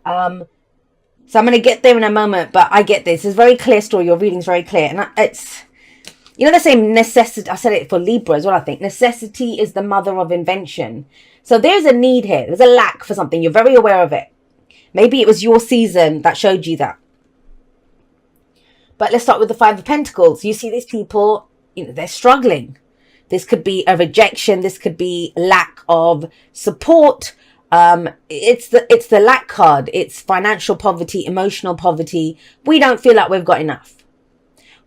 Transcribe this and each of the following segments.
So I'm going to get there in a moment, but I get this. It's a very clear story. Your reading's very clear. And it's, you know, the same necessity. I said it for Libra as well, I think. Necessity is the mother of invention. So there's a need here. There's a lack for something. You're very aware of it. Maybe it was your season that showed you that. But let's start with the Five of Pentacles. You see these people, you know, they're struggling. This could be a rejection. This could be lack of support. It's the lack card. It's financial poverty, emotional poverty. We don't feel like we've got enough.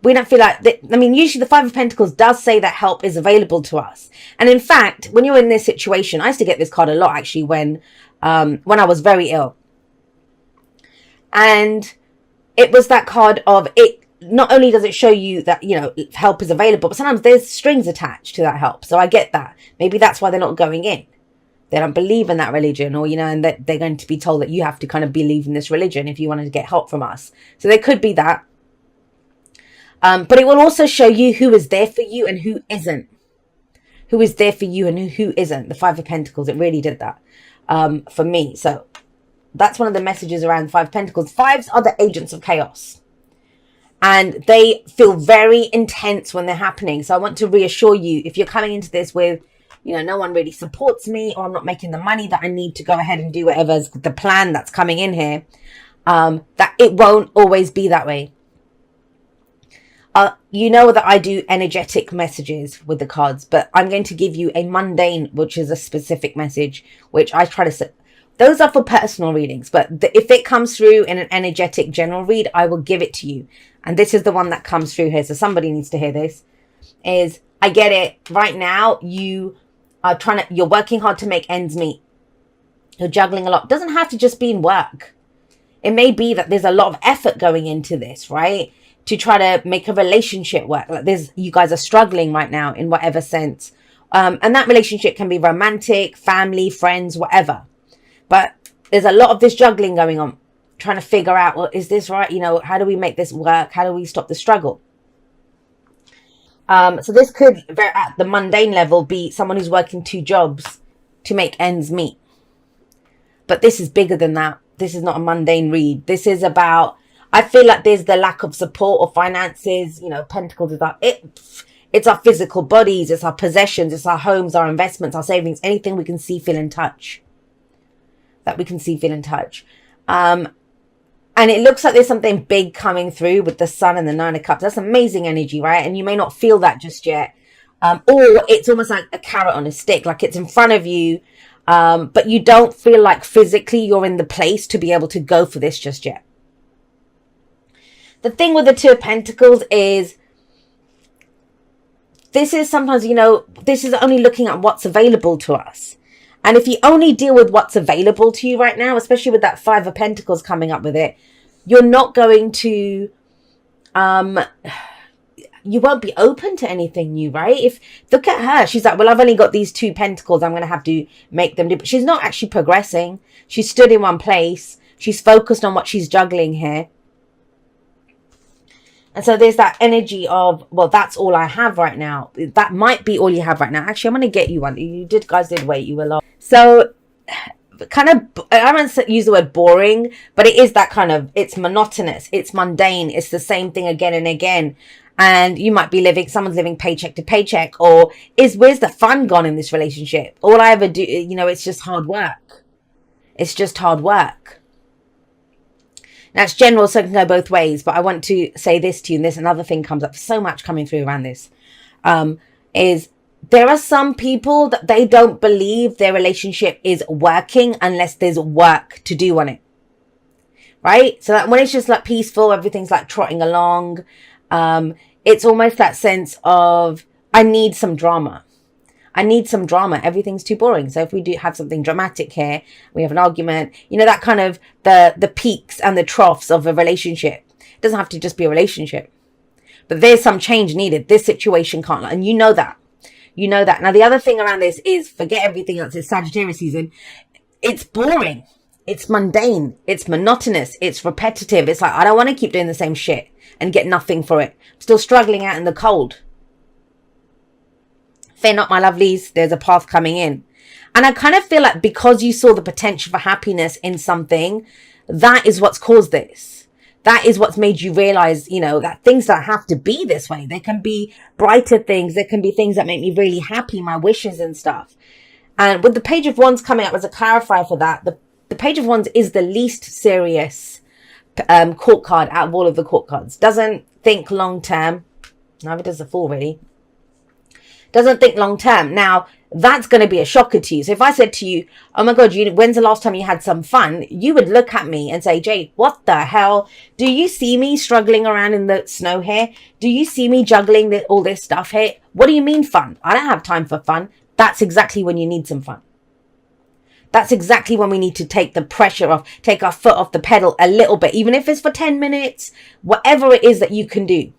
We don't feel like that. I mean, usually the Five of Pentacles does say that help is available to us. And in fact, when you're in this situation, I used to get this card a lot actually when I was very ill. And it was that card of it. Not only does it show you that, you know, help is available, but sometimes there's strings attached to that help. So I get that. Maybe that's why they're not going in. They don't believe in that religion, or, you know, and that they're going to be told that you have to kind of believe in this religion if you want to get help from us. So there could be that. But it will also show you who is there for you and who isn't. Who is there for you and who isn't. The Five of Pentacles, it really did that for me. So that's one of the messages around the Five of Pentacles. Fives are the agents of chaos. And they feel very intense when they're happening. So I want to reassure you, if you're coming into this with, you know, no one really supports me, or I'm not making the money that I need to go ahead and do whatever's the plan that's coming in here, that it won't always be that way. You know that I do energetic messages with the cards, but I'm going to give you a mundane, which is a specific message, which I try to... Those are for personal readings, but if it comes through in an energetic general read, I will give it to you. And this is the one that comes through here. So somebody needs to hear this. Is, I get it. Right now, you are you're working hard to make ends meet. You're juggling a lot. It doesn't have to just be in work. It may be that there's a lot of effort going into this, right? To try to make a relationship work. Like you guys are struggling right now in whatever sense. And that relationship can be romantic, family, friends, whatever. But there's a lot of this juggling going on, trying to figure out, well, is this right? You know, how do we make this work? How do we stop the struggle? So this could, at the mundane level, be someone who's working 2 jobs to make ends meet. But this is bigger than that. This is not a mundane read. This is about, I feel like there's the lack of support or finances. You know, Pentacles is that it's our physical bodies, it's our possessions, it's our homes, our investments, our savings, anything we can see, feel, and touch. That we can see, feel, and touch. And it looks like there's something big coming through with the Sun and the Nine of Cups. That's amazing energy, right? And you may not feel that just yet. Or it's almost like a carrot on a stick, like it's in front of you. But you don't feel like physically you're in the place to be able to go for this just yet. The thing with the Two of Pentacles is, this is sometimes, you know, this is only looking at what's available to us. And if you only deal with what's available to you right now, especially with that Five of Pentacles coming up with it, you're not going to, you won't be open to anything new, right? If, look at her. She's like, well, I've only got these 2 pentacles. I'm going to have to make them do. But she's not actually progressing. She's stood in one place. She's focused on what she's juggling here. And so there's that energy of, well, that's all I have right now. That might be all you have right now. Actually, I'm going to get you one. You guys did wait. You were long. So kind of, I don't use the word boring, but it is that kind of, it's monotonous. It's mundane. It's the same thing again and again. And you might be someone's living paycheck to paycheck, or where's the fun gone in this relationship? All I ever do, you know, it's just hard work. It's just hard work. Now, it's general, so it can go both ways, but I want to say this to you, and this another thing comes up, so much coming through around this, is there are some people that they don't believe their relationship is working unless there's work to do on it, right? So that when it's just like peaceful, everything's like trotting along, it's almost that sense of, I need some drama. I need some drama. Everything's too boring. So if we do have something dramatic here, we have an argument, you know, that kind of the peaks and the troughs of a relationship. It doesn't have to just be a relationship, but there's some change needed. This situation can't, and you know that. You know that. Now, the other thing around this is, forget everything else. It's Sagittarius season. It's boring. It's mundane. It's monotonous. It's repetitive. It's like, I don't want to keep doing the same shit and get nothing for it. I'm still struggling out in the cold. Fear not, my lovelies, there's a path coming in. And I kind of feel like because you saw the potential for happiness in something, that is what's caused this. That is what's made you realize, you know, that things don't have to be this way. There can be brighter things. There can be things that make me really happy, my wishes and stuff. And with the Page of Wands coming up as a clarifier for that, the Page of Wands is the least serious court card out of all of the court cards. Doesn't think long term. Neither does the Fool, really. Doesn't think long term. Now, that's going to be a shocker to you. So if I said to you, oh my God, when's the last time you had some fun? You would look at me and say, Jade, what the hell? Do you see me struggling around in the snow here? Do you see me juggling all this stuff here? What do you mean fun? I don't have time for fun. That's exactly when you need some fun. That's exactly when we need to take the pressure off, take our foot off the pedal a little bit, even if it's for 10 minutes, whatever it is that you can do.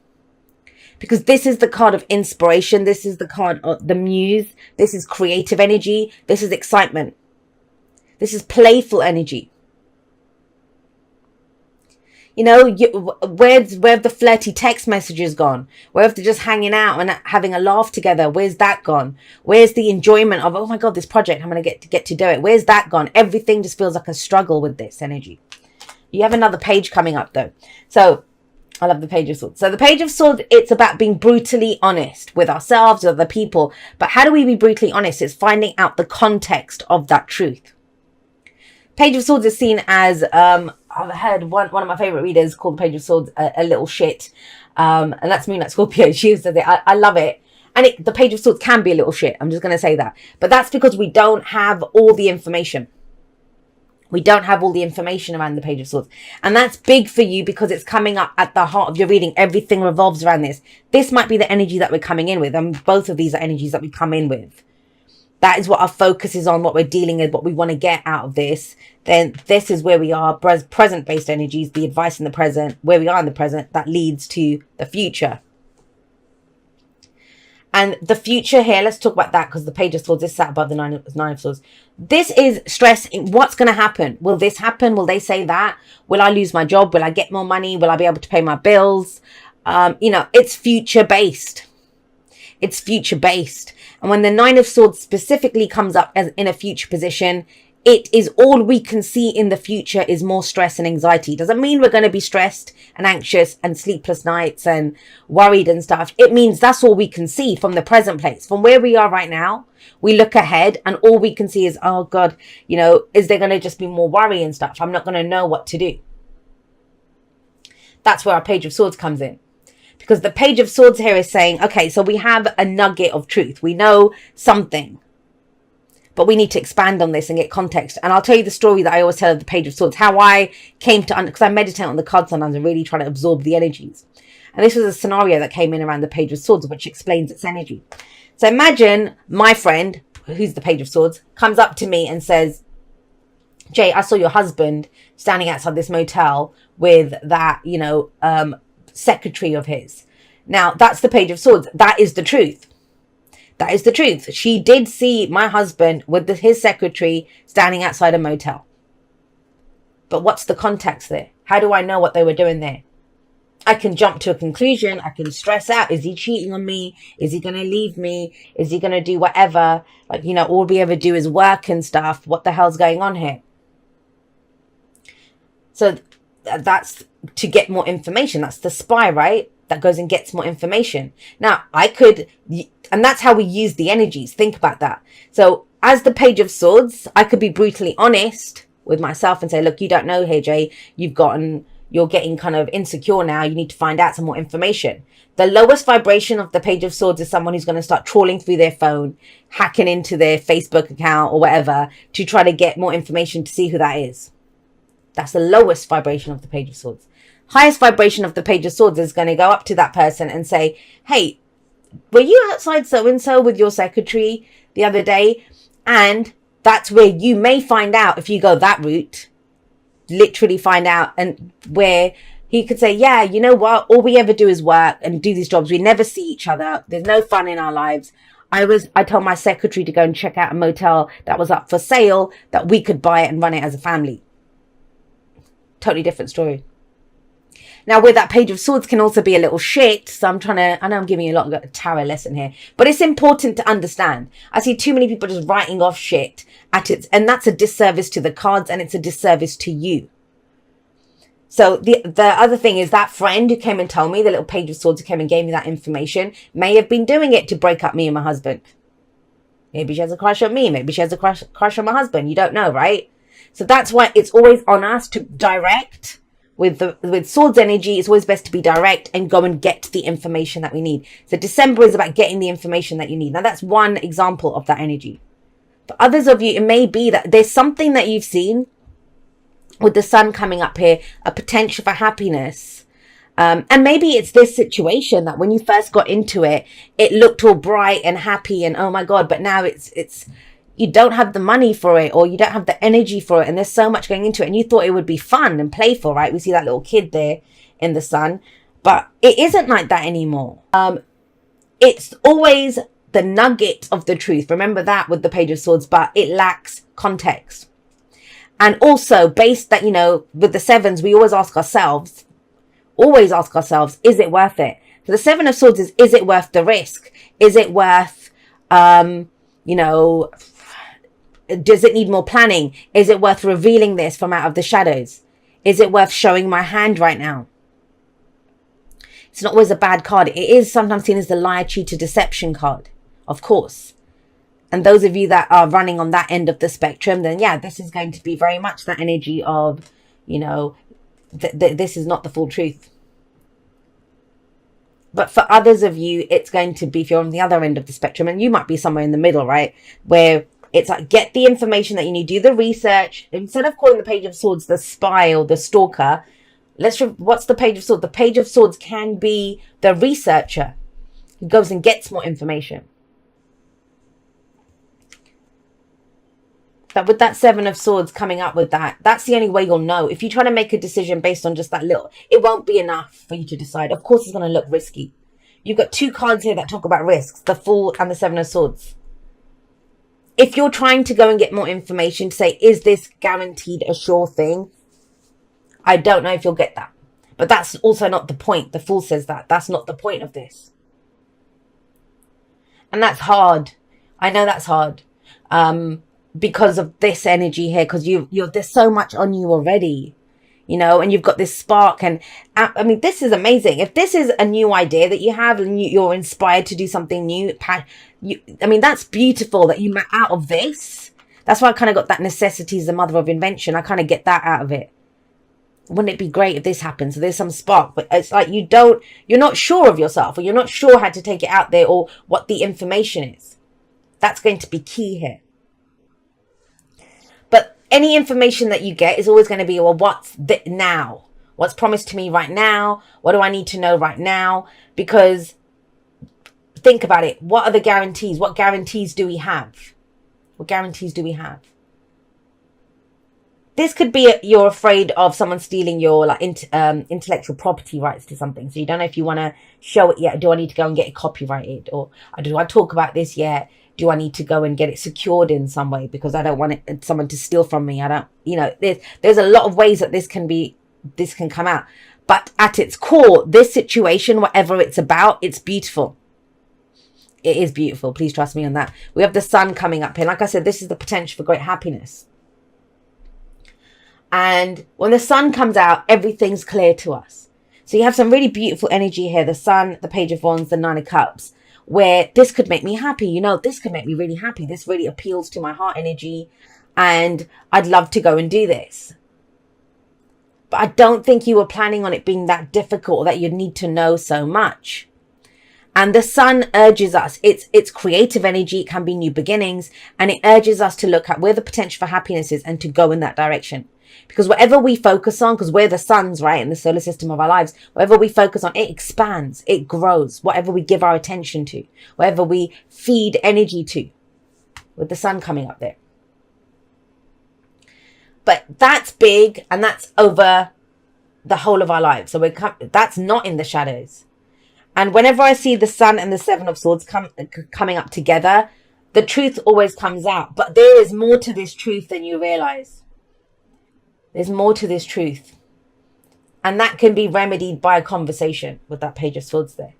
Because this is the card of inspiration. This is the card of the muse. This is creative energy. This is excitement. This is playful energy. You know, where have the flirty text messages gone? Where have they just hanging out and having a laugh together? Where's that gone? Where's the enjoyment of, oh my God, this project, I'm going to get to do it. Where's that gone? Everything just feels like a struggle with this energy. You have another page coming up though. So I love the Page of Swords. So the Page of Swords, it's about being brutally honest with ourselves, with other people. But how do we be brutally honest? It's finding out the context of that truth. Page of Swords is seen as, I've heard one of my favorite readers call the Page of Swords a little shit. And that's Moonlight Scorpio. She says it. I love it. And the Page of Swords can be a little shit. I'm just going to say that. But that's because we don't have all the information. We don't have all the information around the Page of Swords. And that's big for you because it's coming up at the heart of your reading. Everything revolves around this. This might be the energy that we're coming in with. And both of these are energies that we come in with. That is what our focus is on, what we're dealing with, what we want to get out of this. Then this is where we are, present-based energies, the advice in the present, where we are in the present, that leads to the future. And the future here, let's talk about that because the Page of Swords is sat above the Nine of Swords. This is stress in what's going to happen. Will this happen? Will they say that? Will I lose my job? Will I get more money? Will I be able to pay my bills? You know, it's future-based. It's future-based. And when the Nine of Swords specifically comes up as in a future position, it is all we can see in the future is more stress and anxiety. Doesn't mean we're going to be stressed and anxious and sleepless nights and worried and stuff. It means that's all we can see from the present place. From where we are right now, we look ahead and all we can see is, oh God, you know, is there going to just be more worry and stuff? I'm not going to know what to do. That's where our Page of Swords comes in. Because the Page of Swords here is saying, okay, so we have a nugget of truth. We know something. But we need to expand on this and get context. And I'll tell you the story that I always tell of the Page of Swords. How I came to, because I meditate on the cards sometimes and really try to absorb the energies. And this was a scenario that came in around the Page of Swords, which explains its energy. So imagine my friend, who's the Page of Swords, comes up to me and says, Jay, I saw your husband standing outside this motel with that, you know, secretary of his. Now, that's the Page of Swords. That is the truth. That is the truth. She did see my husband with his secretary standing outside a motel. But what's the context there? How do I know what they were doing there? I can jump to a conclusion. I can stress out. Is he cheating on me? Is he going to leave me? Is he going to do whatever? Like, you know, all we ever do is work and stuff. What the hell's going on here? So that's to get more information. That's the spy, right? That goes and gets more information. Now, I could, and that's how we use the energies. Think about that. So as the Page of Swords, I could be brutally honest with myself and say, look, you don't know here, Jay. You're getting kind of insecure now. You need to find out some more information. The lowest vibration of the Page of Swords is someone who's going to start trawling through their phone, hacking into their Facebook account or whatever to try to get more information to see who that is. That's the lowest vibration of the Page of Swords. Highest vibration of the Page of Swords is going to go up to that person and say, hey, were you outside so-and-so with your secretary the other day? And that's where you may find out, if you go that route, literally find out, and where he could say, yeah, you know what? All we ever do is work and do these jobs. We never see each other. There's no fun in our lives. I told my secretary to go and check out a motel that was up for sale, that we could buy it and run it as a family. Totally different story. Now, with that Page of Swords can also be a little shit. So I know I'm giving you a lot of a tarot lesson here, but it's important to understand. I see too many people just writing off shit at it. And that's a disservice to the cards, and it's a disservice to you. So the other thing is that friend who came and told me, the little Page of Swords who came and gave me that information, may have been doing it to break up me and my husband. Maybe she has a crush on me. Maybe she has a crush on my husband. You don't know, right? So that's why it's always on us to direct. With swords energy, it's always best to be direct and go and get the information that we need. So December is about getting the information that you need. Now that's one example of that energy. For others of you, it may be that there's something that you've seen with the sun coming up here, a potential for happiness. And maybe it's this situation that when you first got into it, it looked all bright and happy and oh my God, but now it's you don't have the money for it, or you don't have the energy for it, and there's so much going into it, and you thought it would be fun and playful, right? We see that little kid there in the sun, but it isn't like that anymore. It's always the nugget of the truth. Remember that with the Page of Swords, but it lacks context. And also based that, with the sevens, we always ask ourselves, is it worth it? So the Seven of Swords is it worth the risk? Is it worth, does it need more planning? Is it worth revealing this from out of the shadows? Is it worth showing my hand right now? It's not always a bad card. It is sometimes seen as the liar, cheater, deception card, of course. And those of you that are running on that end of the spectrum, then yeah, this is going to be very much that energy of, this is not the full truth. But for others of you, it's going to be, if you're on the other end of the spectrum, and you might be somewhere in the middle, right? Where it's like, get the information that you need, do the research. Instead of calling the Page of Swords the spy or the stalker, what's the Page of Swords? The Page of Swords can be the researcher who goes and gets more information. But with that Seven of Swords coming up with that, that's the only way you'll know. If you try to make a decision based on just that little, it won't be enough for you to decide. Of course, it's going to look risky. You've got two cards here that talk about risks, the Fool and the Seven of Swords. If you're trying to go and get more information to say, is this guaranteed a sure thing? I don't know if you'll get that. But that's also not the point. The Fool says that. That's not the point of this. And that's hard. I know that's hard. Because of this energy here. Because there's so much on you already. And you've got this spark. And I mean, this is amazing. If this is a new idea that you have and you're inspired to do something new, that's beautiful that you met out of this. That's why I kind of got that necessity is the mother of invention. I kind of get that out of it. Wouldn't it be great if this happens? So there's some spark, but it's like you're not sure of yourself, or you're not sure how to take it out there, or what the information is. That's going to be key here. But any information that you get is always going to be, well, what's now? What's promised to me right now? What do I need to know right now? Because think about it. What are the guarantees? What guarantees do we have? What guarantees do we have? This could be you're afraid of someone stealing your intellectual property rights to something. So you don't know if you want to show it yet. Do I need to go and get it copyrighted? Or do I talk about this yet? Do I need to go and get it secured in some way? Because I don't want someone to steal from me. I don't, there's a lot of ways that this can come out. But at its core, this situation, whatever it's about, it's beautiful. It is beautiful. Please trust me on that. We have the sun coming up here. Like I said, this is the potential for great happiness. And when the sun comes out, everything's clear to us. So you have some really beautiful energy here. The sun, the Page of Wands, the Nine of Cups, where this could make me happy. This could make me really happy. This really appeals to my heart energy. And I'd love to go and do this. But I don't think you were planning on it being that difficult, or that you'd need to know so much. And the sun urges us, it's creative energy, it can be new beginnings, and it urges us to look at where the potential for happiness is and to go in that direction. Because whatever we focus on, because we're the suns, right, in the solar system of our lives, whatever we focus on, it expands, it grows. Whatever we give our attention to, whatever we feed energy to, with the sun coming up there. But that's big, and that's over the whole of our lives. So that's not in the shadows. And whenever I see the sun and the Seven of Swords coming up together, the truth always comes out. But there is more to this truth than you realize. There's more to this truth. And that can be remedied by a conversation with that Page of Swords there.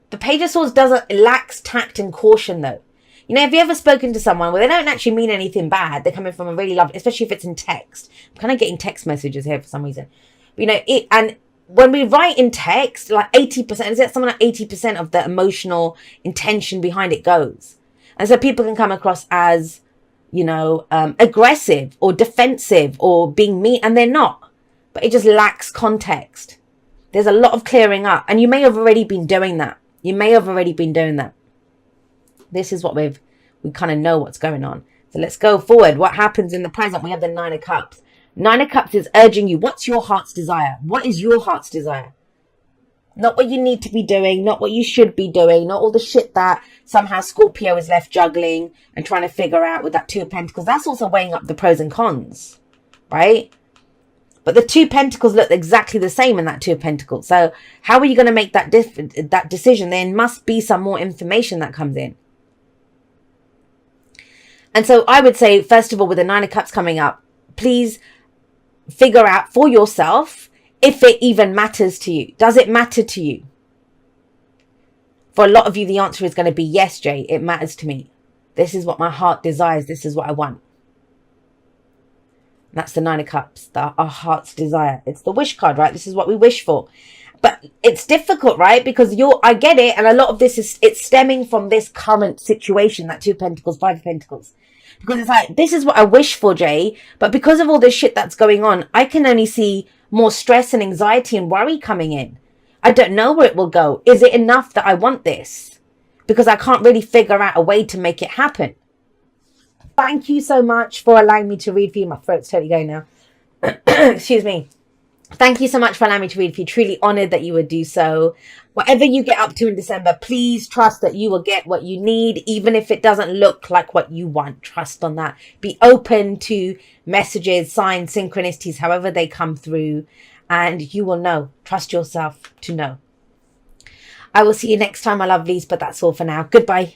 The Page of Swords lacks tact and caution though. You know, have you ever spoken to someone where they don't actually mean anything bad? They're coming from a really lovely, especially if it's in text. I'm kind of getting text messages here for some reason. But, you know, and when we write in text, like 80%, is it something like 80% of the emotional intention behind it goes. And so people can come across as, you know, aggressive or defensive or being mean, and they're not. But it just lacks context. There's a lot of clearing up, and you may have already been doing that. You may have already been doing that. This is what we kind of know what's going on. So let's go forward. What happens in the present? We have the Nine of Cups. Nine of Cups is urging you. What's your heart's desire? What is your heart's desire? Not what you need to be doing, not what you should be doing, not all the shit that somehow Scorpio is left juggling and trying to figure out with that Two of Pentacles. That's also weighing up the pros and cons, right? But the Two of Pentacles look exactly the same in that Two of Pentacles. So how are you going to make that decision? There must be some more information that comes in. And so I would say, first of all, with the Nine of Cups coming up, please figure out for yourself if it even matters to you. Does it matter to you? For a lot of you, the answer is going to be yes, Jay, it matters to me. This is what my heart desires. This is what I want. That's the Nine of Cups, our heart's desire. It's the wish card, right? This is what we wish for. But it's difficult, right? Because I get it. And a lot of this it's stemming from this current situation, that Two of Pentacles, Five of Pentacles. Because it's like, this is what I wish for, Jay. But because of all this shit that's going on, I can only see more stress and anxiety and worry coming in. I don't know where it will go. Is it enough that I want this? Because I can't really figure out a way to make it happen. Thank you so much for allowing me to read for you. My throat's totally going now. Excuse me. Thank you so much for allowing me to read for you. Truly honored that you would do so. Whatever you get up to in December, please trust that you will get what you need, even if it doesn't look like what you want. Trust on that. Be open to messages, signs, synchronicities, however they come through, and you will know. Trust yourself to know. I will see you next time, my lovelies, but that's all for now. Goodbye.